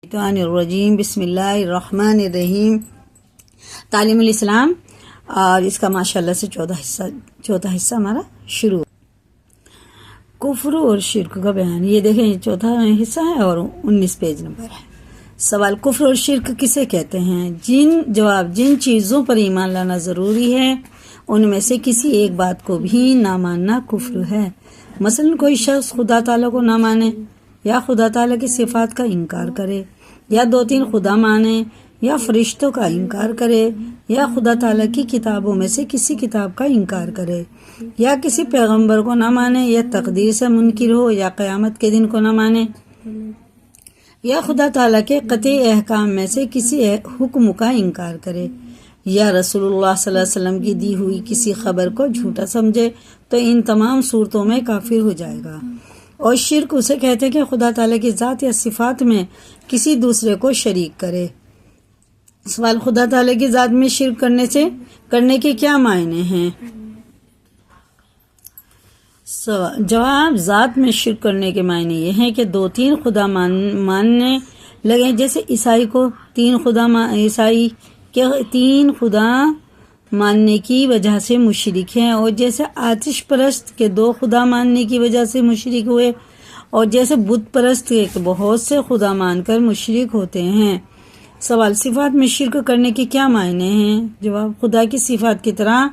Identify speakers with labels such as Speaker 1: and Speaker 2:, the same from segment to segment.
Speaker 1: الشیطان الرجیم بسم اللہ الرحمن الرحیم۔ تعلیم الاسلام اور اس کا ماشاءاللہ سے چوتھا حصہ ہمارا شروع۔ کفر اور شرک کا بیان، یہ دیکھیں یہ چوتھا حصہ ہے اور 19 پیج نمبر ہے۔ سوال، کفر اور شرک کسے کہتے ہیں؟ جواب، جن چیزوں پر ایمان لانا ضروری ہے ان میں سے کسی ایک بات کو بھی نہ ماننا کفر ہے۔ مثلا کوئی شخص خدا تعالیٰ کو نہ مانے، یا خدا تعالیٰ کی صفات کا انکار کرے، یا 2-3 خدا مانے، یا فرشتوں کا انکار کرے، یا خدا تعالیٰ کی کتابوں میں سے کسی کتاب کا انکار کرے، یا کسی پیغمبر کو نہ مانے، یا تقدیر سے منکر ہو، یا قیامت کے دن کو نہ مانے، یا خدا تعالیٰ کے قطعی احکام میں سے کسی حکم کا انکار کرے، یا رسول اللہ صلی اللہ علیہ وسلم کی دی ہوئی کسی خبر کو جھوٹا سمجھے، تو ان تمام صورتوں میں کافر ہو جائے گا۔ اور شرک اسے کہتے ہیں کہ خدا تعالیٰ کی ذات یا صفات میں کسی دوسرے کو شریک کرے۔ سوال، خدا تعالیٰ کی ذات میں شرک کرنے کے کیا معنی ہیں؟ جواب، ذات میں شرک کرنے کے معنی یہ ہیں کہ 2-3 خدا ماننے لگے، جیسے عیسائی کو 3 خدا ماننے کی وجہ سے مشرک ہیں، اور جیسے آتش پرست کے 2 خدا ماننے کی وجہ سے مشرک ہوئے، اور جیسے بت پرست کے بہت سے خدا مان کر مشرک ہوتے ہیں۔ سوال، صفات میں شرک کرنے کے کیا معنی ہیں؟ جواب، خدا کی صفات کی طرح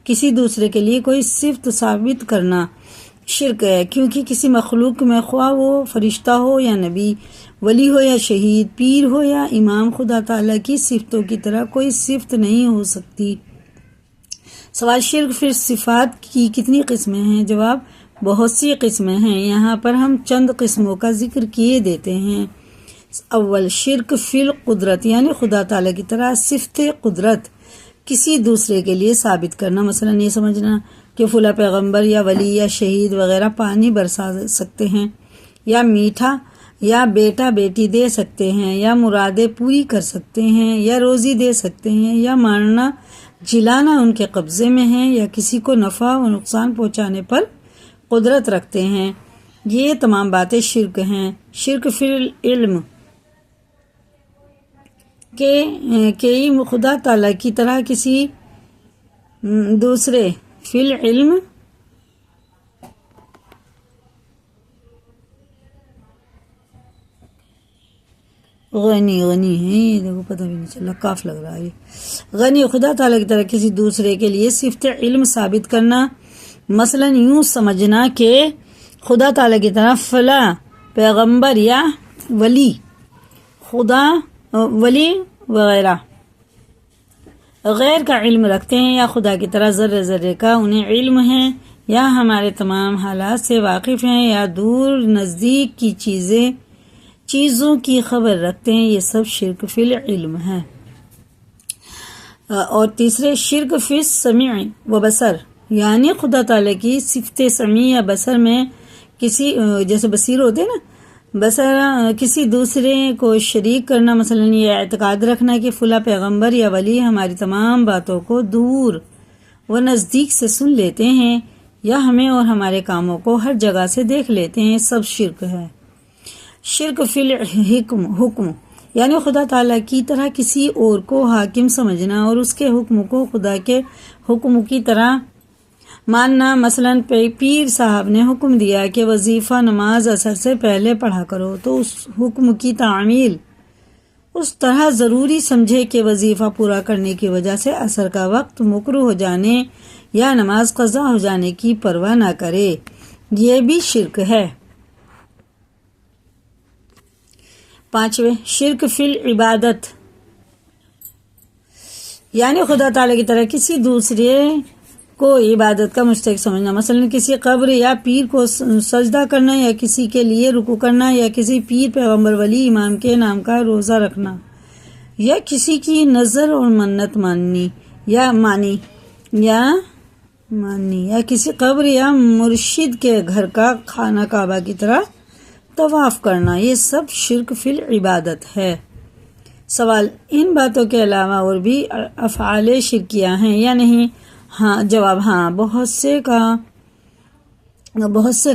Speaker 1: کسی دوسرے کے لیے کوئی صفت ثابت کرنا شرک ہے، کیونکہ کسی مخلوق میں خواہ وہ فرشتہ ہو یا نبی، ولی ہو یا شہید، پیر ہو یا امام، خدا تعالیٰ کی صفتوں کی طرح کوئی صفت نہیں ہو سکتی۔ سوال، شرک پھر صفات کی کتنی قسمیں ہیں؟ جواب، بہت سی قسمیں ہیں، یہاں پر ہم چند قسموں کا ذکر کیے دیتے ہیں۔ اول، شرک فی القدرت، یعنی خدا تعالیٰ کی طرح صفت قدرت کسی دوسرے کے لیے ثابت کرنا۔ مثلا یہ سمجھنا کہ فلاں پیغمبر یا ولی یا شہید وغیرہ پانی برسا سکتے ہیں، یا میٹھا یا بیٹا بیٹی دے سکتے ہیں، یا مرادیں پوری کر سکتے ہیں، یا روزی دے سکتے ہیں، یا مارنا جلانا ان کے قبضے میں ہے، یا کسی کو نفع و نقصان پہنچانے پر قدرت رکھتے ہیں۔ یہ تمام باتیں شرک ہیں۔ شرک فی العلم کہ خدا تعالیٰ کی طرح کسی دوسرے فی العلم غنی ہے، یہ دیکھو پتہ بھی نہیں چلا، کاف لگ رہا ہے، غنی خدا تعالیٰ کی طرح کسی دوسرے کے لیے صفت علم ثابت کرنا۔ مثلا یوں سمجھنا کہ خدا تعالیٰ کی طرح فلاں پیغمبر یا ولی وغیرہ غیر کا علم رکھتے ہیں، یا خدا کی طرح ذرے ذرے کا انہیں علم ہے، یا ہمارے تمام حالات سے واقف ہیں، یا دور نزدیک کی چیزوں کی خبر رکھتے ہیں، یہ سب شرک فی العلم ہے۔ اور تیسرے، شرک فی السمع و بصر، یعنی خدا تعالیٰ کی صفت سمیع یا بصر میں کسی جیسے بصیر ہوتے نا، بصر کسی دوسرے کو شریک کرنا۔ مثلا یہ اعتقاد رکھنا کہ فلاں پیغمبر یا ولی ہماری تمام باتوں کو دور و نزدیک سے سن لیتے ہیں، یا ہمیں اور ہمارے کاموں کو ہر جگہ سے دیکھ لیتے ہیں، سب شرک ہے۔ شرک فی الحکم، یعنی خدا تعالیٰ کی طرح کسی اور کو حاکم سمجھنا اور اس کے حکم کو خدا کے حکم کی طرح ماننا۔ مثلا پیر صاحب نے حکم دیا کہ وظیفہ نماز عصر سے پہلے پڑھا کرو، تو اس حکم کی تعمیل اس طرح ضروری سمجھے کہ وظیفہ پورا کرنے کی وجہ سے عصر کا وقت مکروہ ہو جانے یا نماز قضا ہو جانے کی پرواہ نہ کرے، یہ بھی شرک ہے۔ 5، شرک فی العبادت، یعنی خدا تعالیٰ کی طرح کسی دوسرے کو عبادت کا مستحق سمجھنا۔ مثلا کسی قبر یا پیر کو سجدہ کرنا، یا کسی کے لیے رکوع کرنا، یا کسی پیر پیغمبر ولی امام کے نام کا روزہ رکھنا، یا کسی کی نظر اور منت مانی یا کسی قبر یا مرشد کے گھر کا خانہ کعبہ کی طرح طواف کرنا، یہ سب شرک فی العبادت ہے۔ سوال، ان باتوں کے علاوہ اور بھی افعال شرکیہ ہیں یا نہیں؟ ہاں، جواب ہاں، بہت سے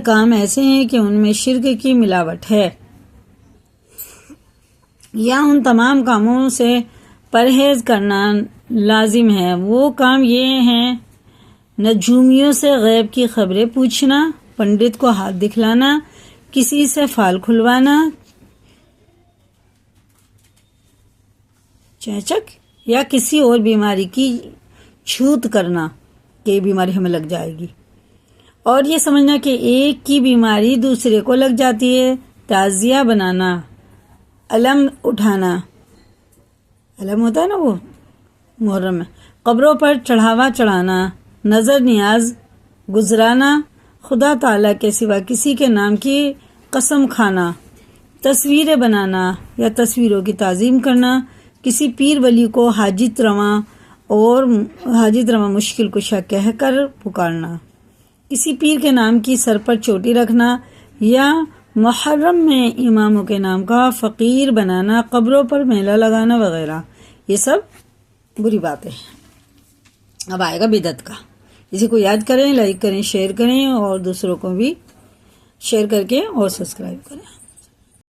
Speaker 1: کام ایسے ہیں کہ ان میں شرک کی ملاوٹ ہے۔ یا ان تمام کاموں سے پرہیز کرنا لازم ہے۔ وہ کام یہ ہیں: نجومیوں سے غیب کی خبریں پوچھنا، پنڈت کو ہاتھ دکھلانا، کسی سے فال کھلوانا، چیچک یا کسی اور بیماری کی چھوت کرنا کہ یہ بیماری ہمیں لگ جائے گی، اور یہ سمجھنا کہ ایک کی بیماری دوسرے کو لگ جاتی ہے، تعزیہ بنانا، علم اٹھانا، علم ہوتا ہے نا وہ محرم میں، قبروں پر چڑھاوا چڑھانا، نظر نیاز گزرانا، خدا تعالیٰ کے سوا کسی کے نام کی قسم کھانا، تصویریں بنانا یا تصویروں کی تعظیم کرنا، کسی پیر ولی کو حاجت رواں مشکل کشا کہہ کر پکارنا، کسی پیر کے نام کی سر پر چوٹی رکھنا، یا محرم میں اماموں کے نام کا فقیر بنانا، قبروں پر میلہ لگانا وغیرہ، یہ سب بری باتیں ہیں۔ اب آئے گا بدعت کا۔ اسی کو یاد کریں، لائک کریں، شیئر کریں، اور دوسروں کو بھی شیئر کر کے اور سبسکرائب کریں۔